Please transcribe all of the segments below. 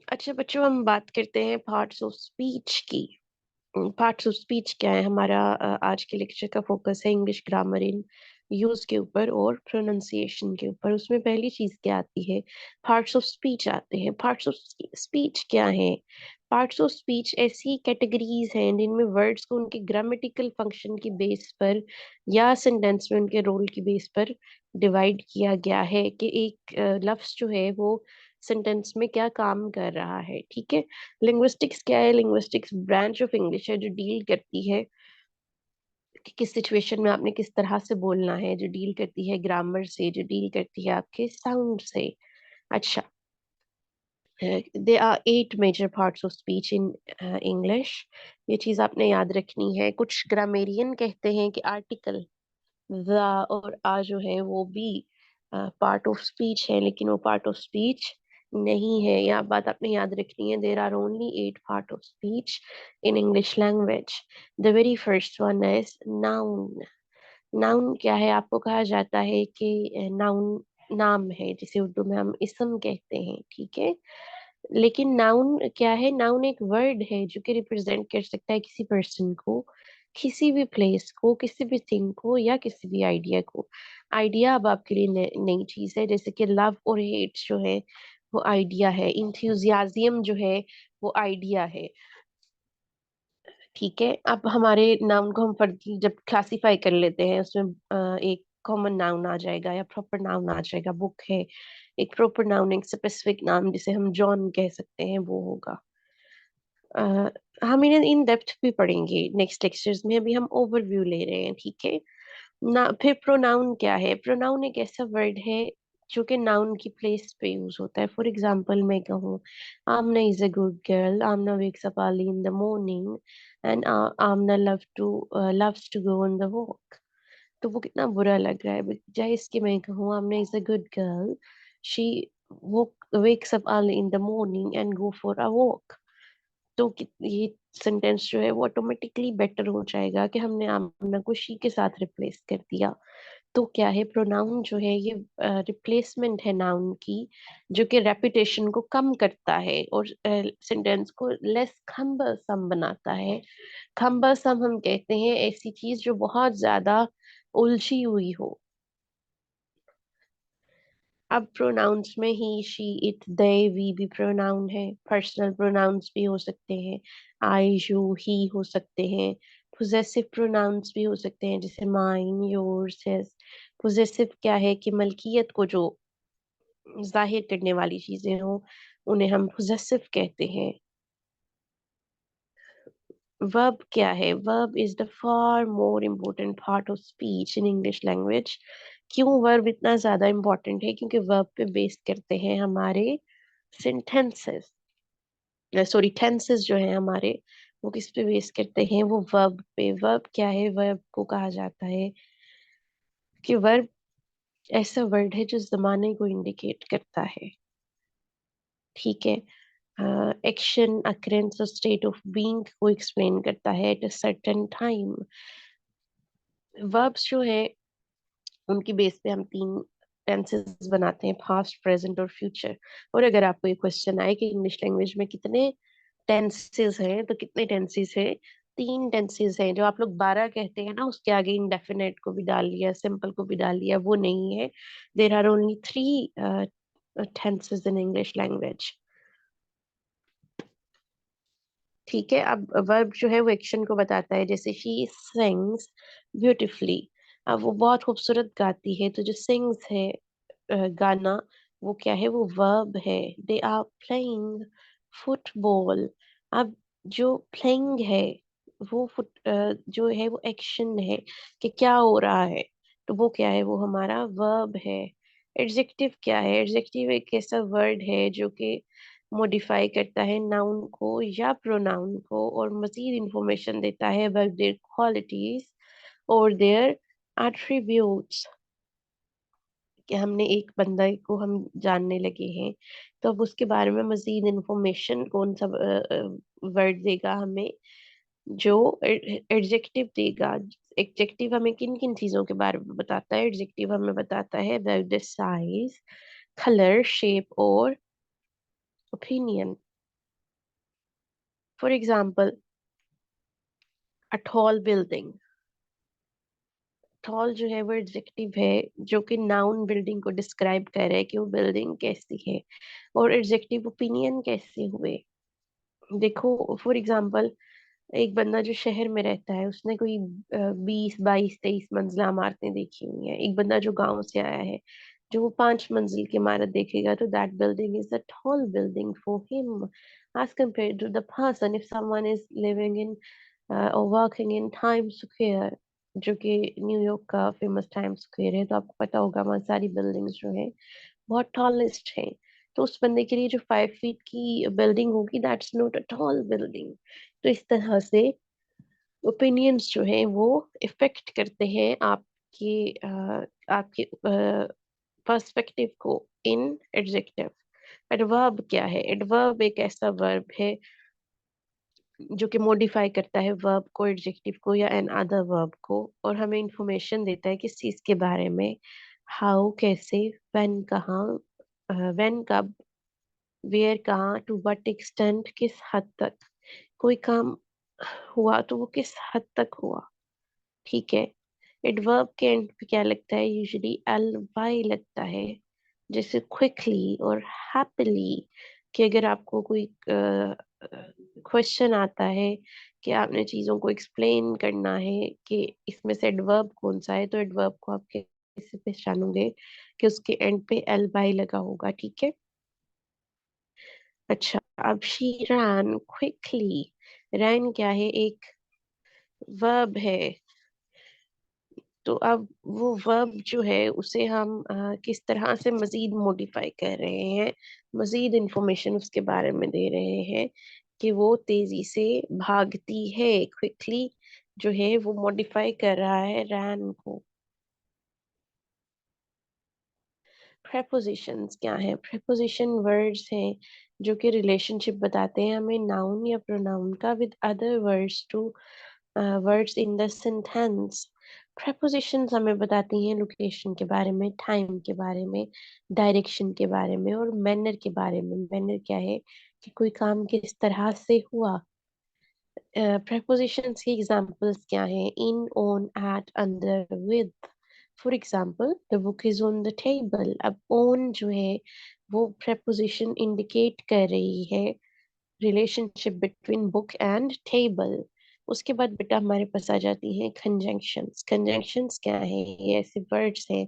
अच्छा बच्चों, हम बात करते हैं पार्ट्स ऑफ स्पीच की। पार्ट्स ऑफ स्पीच क्या है? हमारा आज के लेक्चर का फोकस है इंग्लिश ग्रामर इन यूज के ऊपर और प्रोनाउंसिएशन के ऊपर। उसमें पहली चीज क्या आती है? पार्ट्स ऑफ स्पीच आते हैं। पार्ट्स ऑफ स्पीच क्या है? पार्ट्स ऑफ स्पीच ऐसी कैटेगरीज हैं जिनमें वर्ड्स को उनके ग्रामेटिकल फंक्शन की बेस पर या सेंटेंस में उनके रोल की बेस पर डिवाइड किया गया है कि एक लफ्ज जो है वो सेंटेंस में क्या काम कर रहा है। ठीक है। लिंग्विस्टिक्स क्या है? लिंग्विस्टिक्स ब्रांच ऑफ इंग्लिश है जो डील करती है कि किस सिचुएशन में आपने किस तरह से बोलना है, जो डील करती है ग्रामर से, जो डील करती है आपके साउंड से। अच्छा, they are 8 major parts of speech in English. ये चीज आपने याद रखनी है। कुछ ग्रामेरियन कहते हैं कि आर्टिकल द और आ जो है वो भी पार्ट ऑफ स्पीच है, लेकिन वो पार्ट ऑफ स्पीच नहीं है। यह बात आपने याद रखनी है। There are only 8 part of speech in English language. The very first one is noun. Noun क्या है? आपको कहा जाता है कि नाउन नाम है, जिसे उर्दू में हम इसम कहते हैं। ठीक है। लेकिन नाउन क्या है? नाउन एक वर्ड है जो कि रिप्रेजेंट कर सकता है किसी पर्सन को, किसी भी प्लेस को, किसी भी थिंग को या किसी भी आइडिया को। आइडिया अब आपके लिए नई चीज है, जैसे कि लव और हेट जो है वो आइडिया है। इंथ्यूजियाज्म जो है वो आइडिया है। ठीक है। अब हमारे नाउन को हम फर्दली जब क्लासीफाई कर लेते हैं, उसमें एक कॉमन नाउन आ जाएगा या प्रॉपर नाउन आ जाएगा। बुक है एक प्रॉपर नाउन, एक स्पेसिफिक नाम जिसे हम जॉन कह सकते हैं, वो होगा। अ, हम इन्हें इन डेप्थ भी पढ़ेंगे नेक्स्ट लेक्चर्स में। अभी हम ओवरव्यू ले रहे हैं। ठीक है ना। फिर प्रोनाउन क्या है? प्रोनाउन एक ऐसा वर्ड है जो कि नाउन की प्लेस पे यूज होता है। फॉर एग्जाम्पल मैं कहूँ, Aamna is a good girl, Aamna wakes up early in the morning and Aamna loves to go on the walk. तो वो कितना बुरा लग रहा है। बजाय इसके मैं कहूँ, Aamna is a good girl, she wakes up early in the morning and go for a walk। तो ये सेंटेंस जो है वो ऑटोमेटिकली बेटर हो जाएगा कि हमने आमना को शी के साथ रिप्लेस कर दिया। तो क्या है? प्रोनाउन जो है ये रिप्लेसमेंट है नाउन की, जो कि रेपिटेशन को कम करता है और सेंटेंस को लेस खम्बरसम बनाता है। खम्बरसम हम कहते हैं ऐसी चीज जो बहुत ज्यादा उलझी हुई हो। अब प्रोनाउंस में ही, शी, इट, दे, वी भी प्रोनाउन है। पर्सनल प्रोनाउंस भी हो सकते हैं। आई, यू, ही हो सकते हैं। पोजेसिव प्रोनाउंस भी हो सकते हैं, जैसे माइन, योर्स, हिज। पोजेसिव क्या है? कि मलकियत को जो जाहिर करने वाली चीजें हो, उन्हें हम पोजेसिव कहते हैं। वर्ब क्या है? Verb is the far more important part of speech in English language. क्यों वर्ब इतना ज्यादा इम्पोर्टेंट है? क्योंकि वर्ब पे बेस करते हैं हमारे सेंटेंसेस, सॉरी टेंसेस जो है हमारे, वो किस पे बेस करते हैं? वो वर्ब पे। वर्ब क्या है? वर्ब को कहा जाता है कि वर्ब ऐसा वर्ड है जो जमाने को इंडिकेट करता है। ठीक है। एक्शन, अकरेंस और स्टेट ऑफ बीइंग को एक्सप्लेन करता है at a certain time. Verbs जो है उनकी बेस पे हम 3 टेंसेस बनाते हैं, पास्ट, प्रेजेंट और फ्यूचर। और अगर आपको ये क्वेश्चन आए कि इंग्लिश लैंग्वेज में कितने टेंसेस हैं, तो कितने टेंसेस हैं? 3 टेंसेस हैं। जो आप लोग 12 कहते हैं ना, उसके आगे इंडेफिनेट को भी डाल लिया, सिंपल को भी डाल लिया, वो नहीं है। There are only 3 tenses in English language. ठीक है। अब वर्ब जो है वो एक्शन को बताता है, जैसे शी सिंग्स ब्यूटिफुली। अब वो बहुत खूबसूरत गाती है, तो जो सिंग्स है गाना, वो क्या है? वो वर्ब है। They are playing football. अब जो प्लेइंग है वो जो है वो एक्शन है कि क्या हो रहा है, तो वो क्या है? वो हमारा वर्ब है। एडजेक्टिव क्या है? एडजेक्टिव एक ऐसा वर्ड है जो कि मॉडिफाई करता है नाउन को या प्रोनाउन को और मजीद इंफॉर्मेशन देता है अबाउट देयर क्वालिटीज और देयर एट्रीब्यूट्स। कि हमने एक बंदा को हम जानने लगे हैं, तो अब उसके बारे में मजीद इंफॉर्मेशन कौन सा वर्ड देगा हमें? जो एडजेक्टिव देगा। एडजेक्टिव हमें किन किन चीजों के बारे में बताता है? एडजेक्टिव हमें बताता है about the size, colour, shape और opinion. For example, a tall building. Tall जो है वो एडजेक्टिव है जो कि नाउन बिल्डिंग को डिस्क्राइब कर रहा है कि वो बिल्डिंग कैसी है, और एडजेक्टिव ओपिनियन कैसे हुए। देखो फॉर एग्जाम्पल, एक बंदा जो शहर में रहता है उसने कोई 20 22 23 मंजिला इमारतें देखी हुई हैं। एक बंदा जो गांव से आया है, जो वो 5 मंजिल की इमारत देखेगा, तो that building is a tall building for him as compared to the person if someone is living in or working in times square, जो कि न्यूयॉर्क का फेमस टाइम्स स्क्वायर है। तो आपको पता होगा वहाँ सारी बिल्डिंग्स जो है बहुत टॉलेस्ट है। तो उस बंदे के लिए जो 5 फीट की बिल्डिंग होगी, that's not a tall building. तो इस तरह से ओपिनियंस जो हैं वो इफेक्ट करते हैं आपके पर्सपेक्टिव को इन एडजेक्टिव। एडवर्ब क्या है? एडवर्ब एक ऐसा वर्ब है जो कि मॉडिफाई करता है वर्ब को, एडजेक्टिव को या एन अदर वर्ब को, और हमें इंफॉर्मेशन देता है किस चीज के बारे में। हाउ कैसे, व्हेन कहाँ, व्हेन कब, वेयर कहाँ, टू व्हाट एक्सटेंट किस हद तक। कोई काम हुआ तो वो किस हद तक हुआ। ठीक है। एडवर्ब के एंड पे क्या लगता है? यूजुअली एल वाई लगता है, जैसे क्विकली और हैप्पीली। कि अगर आपको कोई क्वेश्चन आता है कि आपने चीजों को एक्सप्लेन करना है कि इसमें से एडवर्ब कौन सा है, तो एडवर्ब को आप कैसे पहचानोगे? कि उसके एंड पे एल वाई लगा होगा। ठीक है। अच्छा, अब शी रैन क्विकली। रैन क्या है? एक वर्ब है। तो अब वो वर्ब जो है उसे हम किस तरह से मजीद मॉडिफाई कर रहे हैं, मजीद इंफॉर्मेशन उसके बारे में दे रहे हैं कि वो तेजी से भागती है। क्विकली जो है वो मॉडिफाई कर रहा है रैन को। प्रेपोजिशंस क्या है? प्रेपोजिशन वर्ड्स हैं जो कि रिलेशनशिप बताते हैं हमें नाउन या प्रोनाउन का with other words to words in the sentence. prepositions हमें बताती हैं लोकेशन के बारे में, टाइम के बारे में, डायरेक्शन के बारे में, और मैनर के बारे में। मैनर क्या है? कि कोई काम किस तरह से हुआ। prepositions की एग्जांपल्स क्या हैं? In, on, at, under, with. For example, the book is on the table. अब ऑन जो है वो preposition इंडिकेट कर रही है relationship between book and table. उसके बाद बेटा हमारे पास आ जाती हैं कंजंक्शंस। कंजंक्शंस क्या है? ये ऐसे वर्ड्स हैं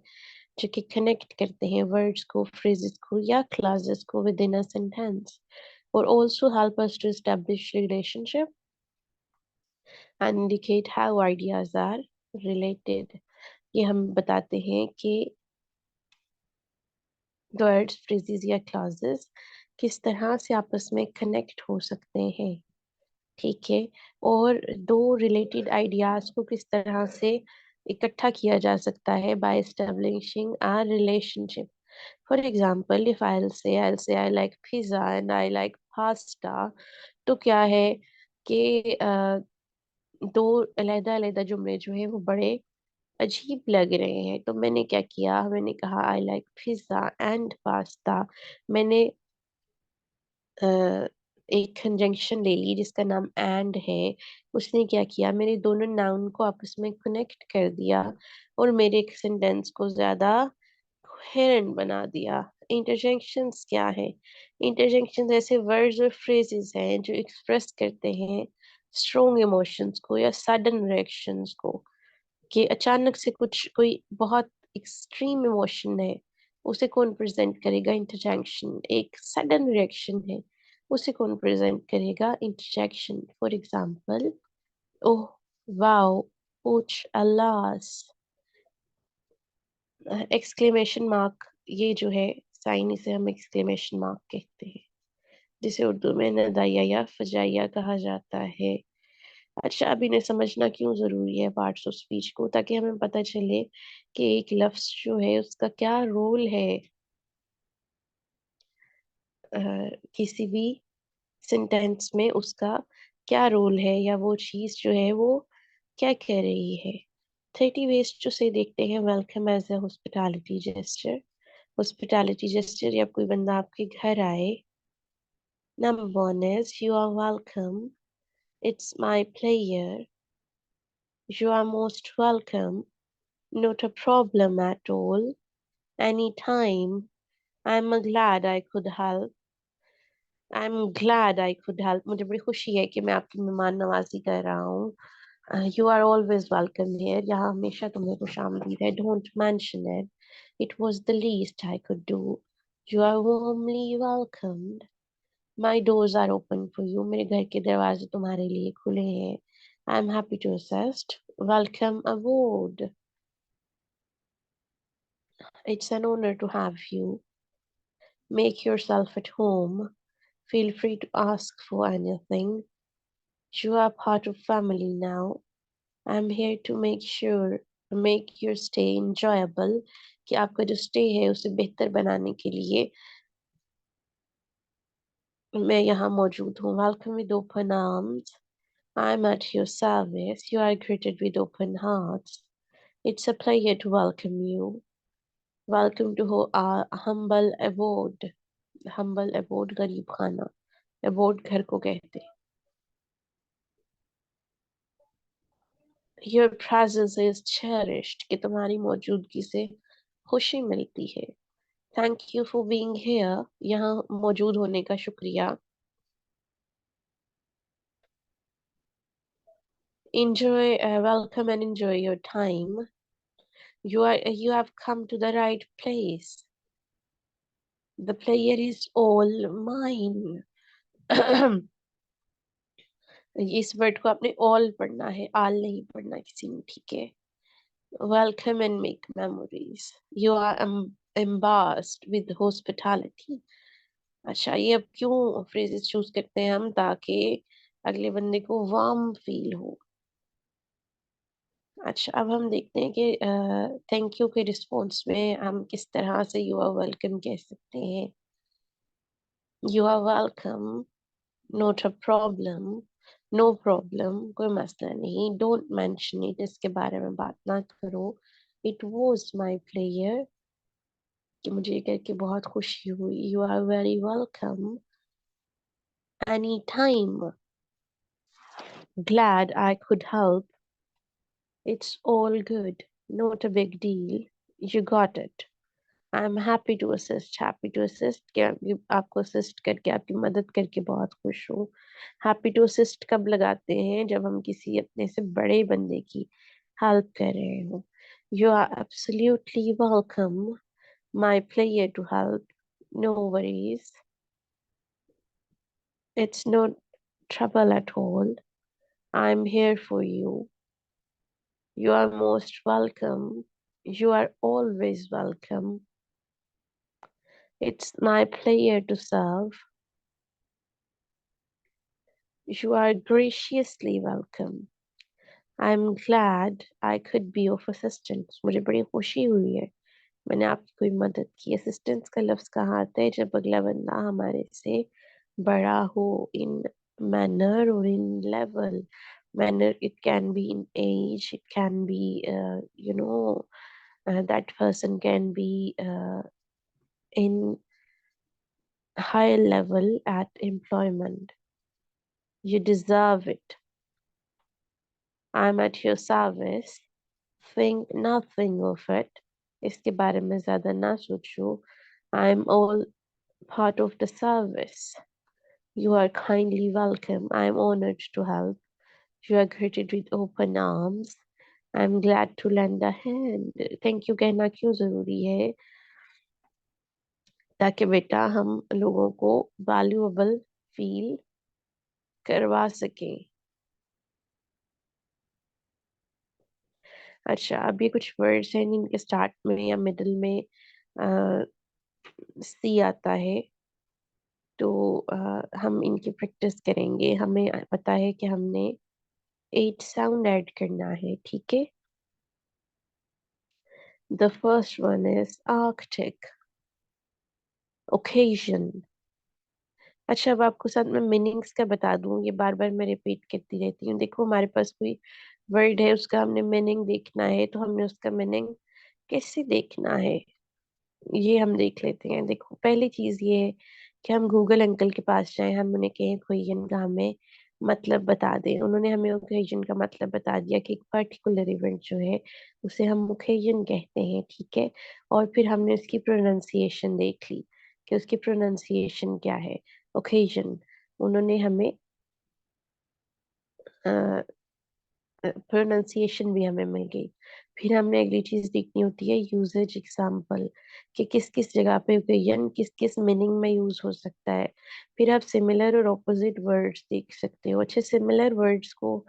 जो कि कनेक्ट करते हैं वर्ड्स को, फ्रेजेस को या क्लासेस को विद इन अ सेंटेंस, और also help us to establish relationship and indicate how ideas are related. ये हम बताते हैं कि वर्ड्स, फ्रेजेस या क्लासेस किस तरह से आपस में कनेक्ट हो सकते हैं। ठीक है। और दो रिलेटेड आइडियाज को किस तरह से इकट्ठा किया जा सकता है by establishing a relationship. For example, if I like pizza and I like pasta, तो क्या है कि दो अलग अलग जुमले जो है वो बड़े अजीब लग रहे हैं। तो मैंने क्या किया? मैंने कहा आई लाइक पिज्जा एंड पास्ता। मैंने अ, एक कंजंक्शन ले ली जिसका नाम एंड है। उसने क्या किया? मेरे दोनों नाउन को आपस में कनेक्ट कर दिया और मेरे एक सेंटेंस को ज्यादा कोहेरेंट बना दिया। इंटरजेक्शंस क्या है? इंटरजेक्शंस ऐसे वर्ड्स और फ्रेजेस हैं जो एक्सप्रेस करते हैं स्ट्रॉन्ग इमोशंस को या सडन रिएक्शंस को। कि अचानक से कुछ कोई बहुत एक्सट्रीम इमोशन है, उसे कौन प्रेजेंट करेगा? इंटरजेक्शन। एक सडन रिएक्शन है, उसे कौन प्रेजेंट करेगा? Interjection. For example, oh, wow, पूछ, अल्लाह, एक्सक्लेमेशन मार्क। ये जो है साइन, इसे हम एक्सक्लेमेशन मार्क कहते हैं, जिसे उर्दू में नदाया या फजाइया कहा जाता है। अच्छा, अब इन्हें समझना क्यों जरूरी है पार्ट्स ऑफ स्पीच को? ताकि हमें पता चले कि एक लफ्ज जो है उसका क्या रोल है अ, किसी भी सेंटेंस में, उसका क्या रोल है, या वो चीज जो है वो क्या कह रही है। 30 वेज जो से देखते हैं। Welcome as a hospitality gesture. Hospitality gesture, या कोई बंदा आपके घर आए। Number 1 is you are welcome. It's my player. You are most welcome. Not a problem at all. Anytime. I'm glad I could help. मुझे बड़ी खुशी है कि मैं आपकी मेहमान नवाजी कर रहा हूँ. You are always welcome here. यहाँ हमेशा तुम्हें खुशामदीद है. Don't mention it. It was the least I could do. You are warmly welcomed. My doors are open for you. मेरे घर के दरवाजे तुम्हारे लिए खुले हैं. I'm happy to assist. Welcome aboard. It's an honor to have you. Make yourself at home. Feel free to ask for anything. You are part of family now. I'm here to make your stay enjoyable. कि आपका जो stay है उसे बेहतर बनाने के लिए मैं यहाँ मौजूद हूँ. Welcome with open arms. I'm at your service. You are greeted with open hearts. It's a pleasure to welcome you. Welcome to our humble abode. Humble abode, गरीब खाना. Abode घर को कहते हैं. Your presence is cherished. कि तुम्हारी मौजूदगी से खुशी मिलती है. Thank you for being here. यहाँ मौजूद होने का शुक्रिया. Welcome and enjoy your time. You have come to the right place. The player is all mine. इस वर्ड को आपने all पढ़ना है, all नहीं पढ़ना किसी ने, ठीक है? Welcome and make memories. You are embarrassed with hospitality. अच्छा, ये अब क्यों फ्रेजेस चूज करते हैं हम, ताकि अगले बंदे को वार्म फील हो. अच्छा, अब हम देखते हैं कि थैंक यू के रिस्पॉन्स में हम किस तरह से यू आर वेलकम कह सकते हैं. You are welcome. Not a problem. No problem. कोई मसला नहीं. Don't mention it. इसके बारे में बात ना करो. It was my pleasure. कि मुझे ये करके बहुत खुशी हुई. You are very welcome. Any time. Glad I could help. It's all good. Not a big deal. You got it. I'm happy to assist. Happy to assist. क्या आपको assist करके, आपकी मदद करके बहुत खुश हूँ. Happy to assist कब लगाते हैं? जब हम किसी अपने से बड़े बंदे की help कर रहे हो. You are absolutely welcome. My pleasure to help. No worries. It's no trouble at all. I'm here for you. You are most welcome. You are always welcome. It's my pleasure to serve. You are graciously welcome. I'm glad I could be of assistance. मुझे बड़ी खुशी हुई है मैंने आपकी कोई मदद की. असिस्टेंस का लफ्ज कहाँ आता है? जब अगला बंदा हमारे से बड़ा हो, in manner or in level. Manner, it can be in age, it can be that person can be in high level at employment. You deserve it. I'm at your service. Think nothing of it. इसके बारे में ज़्यादा ना सोचो. I'm all part of the service. You are kindly welcome. I'm honored to help. You are greeted with open arms. I'm glad to lend a hand. Thank you कहना क्यों ज़रूरी है? ताकि बेटा हम लोगों को वैल्यूएबल फील करवा सकें. अच्छा, अब ये कुछ वर्ड्स हैं जिनके स्टार्ट में या मिडिल में सी आता है, तो हम इनकी प्रैक्टिस करेंगे. हमें पता है कि हमने 8 साउंड ऐड करना है, ठीक है? The first one is Arctic. Occasion. अच्छा, अब आपको साथ में मीनिंग्स का बता दूं. ये बार बार मैं रिपीट करती रहती हूँ. देखो, हमारे पास कोई वर्ड है, उसका हमने मीनिंग देखना है, तो हमने उसका मीनिंग कैसे देखना है ये हम देख लेते हैं. देखो, पहली चीज ये है कि हम गूगल अंकल के पास जाएं, हम उन्हें कहें कोई इनका हमें मतलब बता दें। उन्होंने हमें ओकेजन का मतलब बता दिया कि एक पर्टिकुलर इवेंट जो है उसे हम ओकेजन कहते हैं, ठीक है। और फिर हमने उसकी प्रोनाउंसिएशन देख ली कि उसकी प्रोनाउंसिएशन क्या है, ओकेजन। उन्होंने हमें प्रोनाउंसिएशन भी हमें मिल गई। फिर हमने अगली चीज देखनी होती है यूजेज एग्जाम्पल, कि किस किस जगह पे ओकेजन किस किस मीनिंग में यूज हो सकता है। फिर आप सिमिलर और ऑपोजिट वर्ड्स देख सकते हो। अच्छे, सिमिलर वर्ड्स को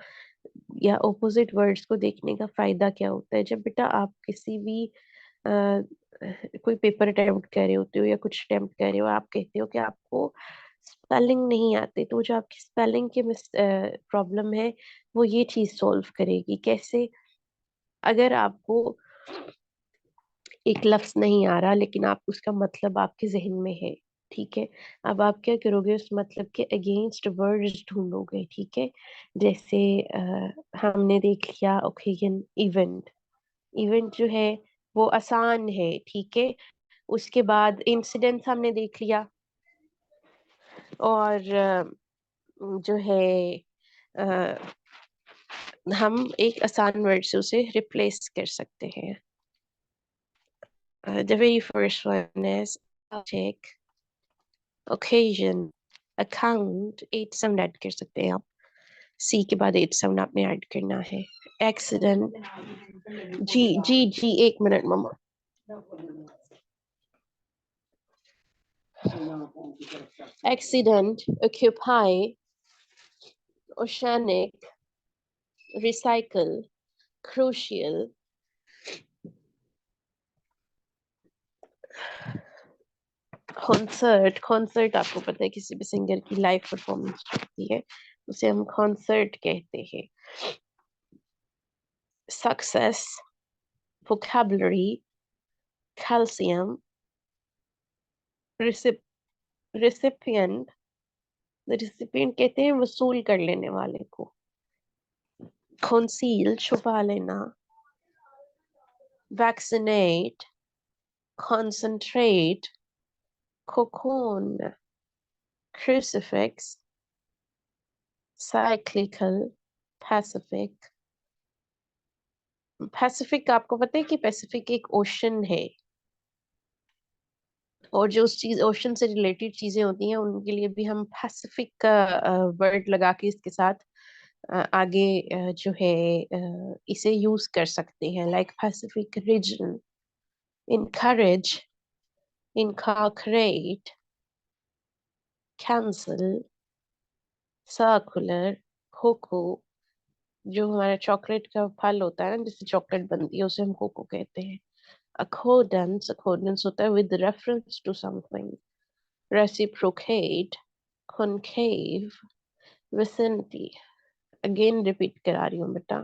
या ऑपोजिट वर्ड्स को देखने का फायदा क्या होता है? जब बेटा आप किसी भी कोई पेपर अटेम्प्ट कर रहे होते हो या कुछ अटेम्प्ट कर रहे हो, आप कहते हो कि आपको स्पेलिंग नहीं आते, तो जो आपकी स्पेलिंग के प्रॉब्लम है वो ये चीज सॉल्व करेगी। कैसे? अगर आपको एक लफ्ज नहीं आ रहा लेकिन आप उसका मतलब आपके जहन में है, ठीक है। अब आप क्या करोगे? उस मतलब के अगेंस्ट वर्ड्स ढूंढोगे, ठीक है। जैसे हमने देख लिया ओकेजन, इवेंट। इवेंट जो है वो आसान है, ठीक है। उसके बाद इंसिडेंट हमने देख लिया। और जो है अ, हम एक आसान वर्ड से उसे रिप्लेस कर सकते हैं। The very first one is object, occasion, account। 8 sound add कर सकते हैं आप। सी के बाद 8 साउंड आपने ऐड करना है। एक्सीडेंट। जी जी जी, 1 मिनट मम्मा। Accident, occupy, oceanic, recycle, crucial, concert. Concert आपको पता है किसी भी सिंगर की लाइव परफॉर्मेंस होती है, उसे हम कॉन्सर्ट कहते हैं। Success, vocabulary, calcium, recipient। Recipient कहते हैं वसूल कर लेने वाले को। conceal, छुपा लेना। vaccinate, concentrate, cocoon, crucifix, cyclical, pacific। Pacific, आपको पता है कि पैसिफिक एक ओशन है, और जो उस चीज ओशन से रिलेटेड चीजें होती हैं उनके लिए भी हम पैसिफिक का वर्ड लगा के इसके साथ आगे जो है इसे यूज कर सकते हैं। Like Pacific region, encourage, incorporate, cancel, circular, cocoa. जो हमारा चॉकलेट का फल होता है ना, जिससे चॉकलेट बनती है, उसे हम कोको कहते हैं। अकॉर्डेंस, अकॉर्डेंस होता है with reference to something. Reciprocate, concave, vicinity. Again repeat करा रही हूँ बेटा,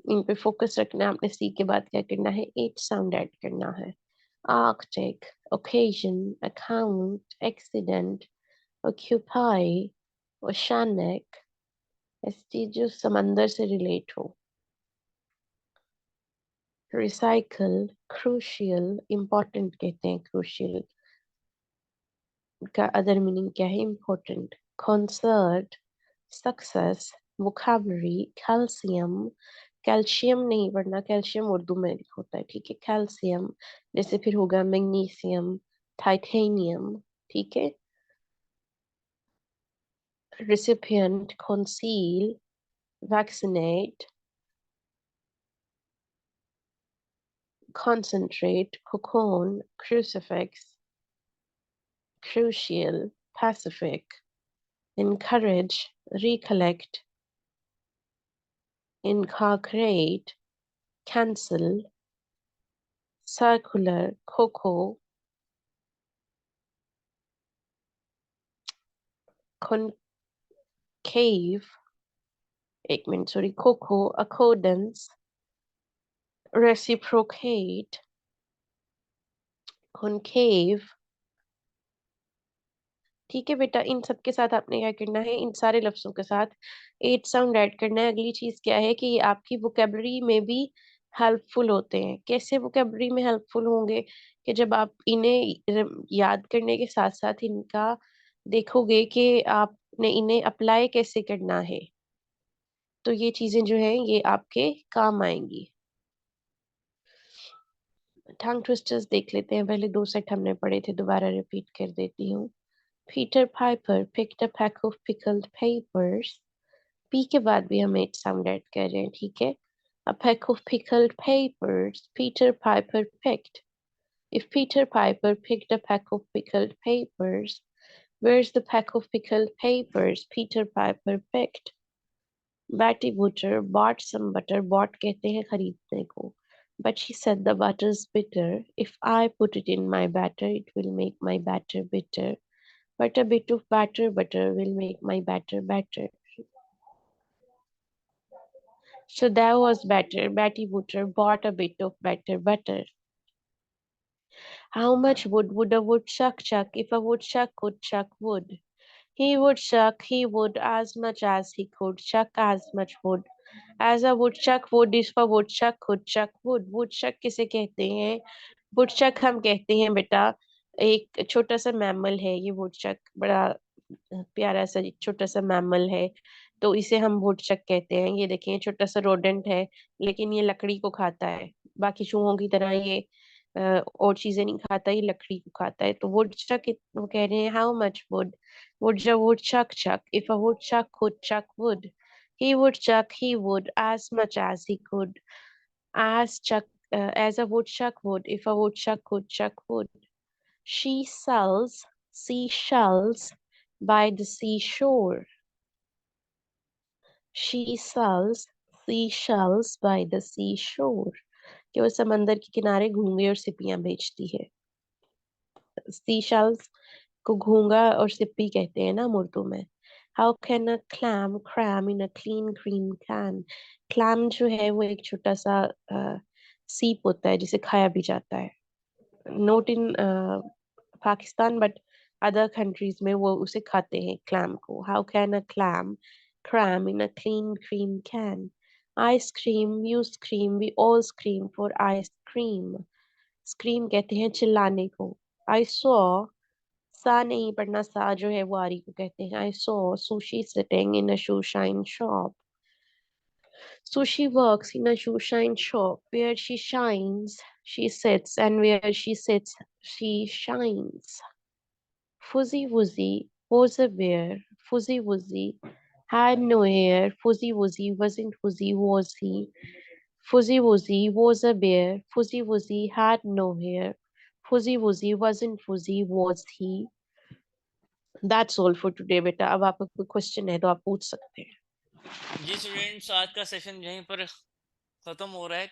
इन पे फोकस रखना है। आपने सी के बाद क्या करना है? 8 साउंड ऐड करना है। Arctic, occasion, account, accident, occupy, oceanic. ऐसी जो समंदर से रिलेट हो। रिसाइकल, क्रूशियल, इम्पोर्टेंट कहते हैं क्रूशियल का अदर मीनिंग क्या है? Important. Concert, success, vocabulary, calcium. Calcium नहीं पढ़ना, कैल्शियम उर्दू में होता है, ठीक है। कैल्शियम, जैसे फिर होगा मैग्नीशियम, टाइटेनियम, ठीक है। Recipient, conceal, vaccinate, concentrate, cocoon, crucifix, crucial, pacific, encourage, recollect, incorporate, cancel, circular, cocoa, concave, एक minute sorry, cocoa, accordance, reciprocate, concave। ठीक है बेटा, इन सब के साथ आपने क्या करना है? इन सारे लफ्जों के साथ 8 साउंड ऐड करना है। अगली चीज क्या है कि ये आपकी वोकेबलरी में भी हेल्पफुल होते हैं। कैसे वोकेबलरी में हेल्पफुल होंगे? कि जब आप इन्हें याद करने के साथ साथ इनका देखोगे कि आप ने इन्हें अप्लाई कैसे करना है। तो ये चीजें जो है ये आपके काम आएंगी। टंग ट्विस्टर्स देख लेते हैं, पहले 2 सेट हमने पढ़े थे, दोबारा रिपीट कर देती हूँ। Peter Piper picked a pack of pickled papers। P के बाद भी हम एट साउंड ऐड कर रहे हैं, ठीक है। A pack of pickled papers Peter Piper picked। If Peter Piper picked a pack of pickled papers, where's the pack of pickled papers Peter Piper picked? Betty Butcher bought some butter। bought कहते हैं खरीदने को। But she said the butter's bitter. If I put it in my batter, it will make my batter bitter. But a bit of butter will make my batter better. So that was better. Betty Butcher bought a bit of better butter. How much wood would a woodchuck chuck if a woodchuck could chuck wood? He would chuck, he would, as much as he could, chuck as much wood as a woodchuck would if a woodchuck could chuck wood। woodchuck किसे कहते हैं? woodchuck हम कहते हैं बेटा, एक छोटा सा मैमल है ये woodchuck, बड़ा प्यारा सा छोटा सा मैमल है। तो इसे हम वुडचक कहते हैं। ये देखें छोटा सा रोडेंट है, लेकिन ये लकड़ी को खाता है। बाकी चूहों की तरह ये और चीजें नहीं खाता, ये लकड़ी को खाता है। तो वुडचक वो कह रहे हैं how much wood would a woodchuck chuck if a woodchuck could chuck wood. he would chuck he would as much as he could as a woodchuck would if a woodchuck could chuck wood। she sells seashells by the seashore। She sells seashells by the seashore। कि वो समंदर के किनारे घोंगे और सिपियां बेचती है। seashells को घोंगा और सिप्पी कहते हैं ना उर्दू में। How can a clam cram in a clean green can? clam जो है वो एक छोटा सा सीप होता है जिसे खाया भी जाता है। Not in Pakistan but other countries में वो उसे खाते हैं क्लैम को। How can a clam cram in a clean cream can? I scream, you scream, we all scream for ice cream। scream कहते हैं चिल्लाने को। I saw, सा नहीं पढ़ना, सा जो है वो आरी को कहते हैं। I saw sushi sitting in a shoe shine shop। Sushi works in a shoe shine shop where she shines, she sits, and where she sits, she shines। Fuzzy Wuzzy was a bear. Fuzzy Wuzzy had no hair. Fuzzy Wuzzy wasn't fuzzy, was he? Fuzzy Wuzzy was a bear. Fuzzy Wuzzy had no hair. Fuzzy Wuzzy wasn't fuzzy, was he? That's all for today, बेटा। अब आपका कोई question है तो आप पूछ सकते हैं। जी स्टूडेंट्स, आज का सेशन यहीं पर खत्म हो रहा है।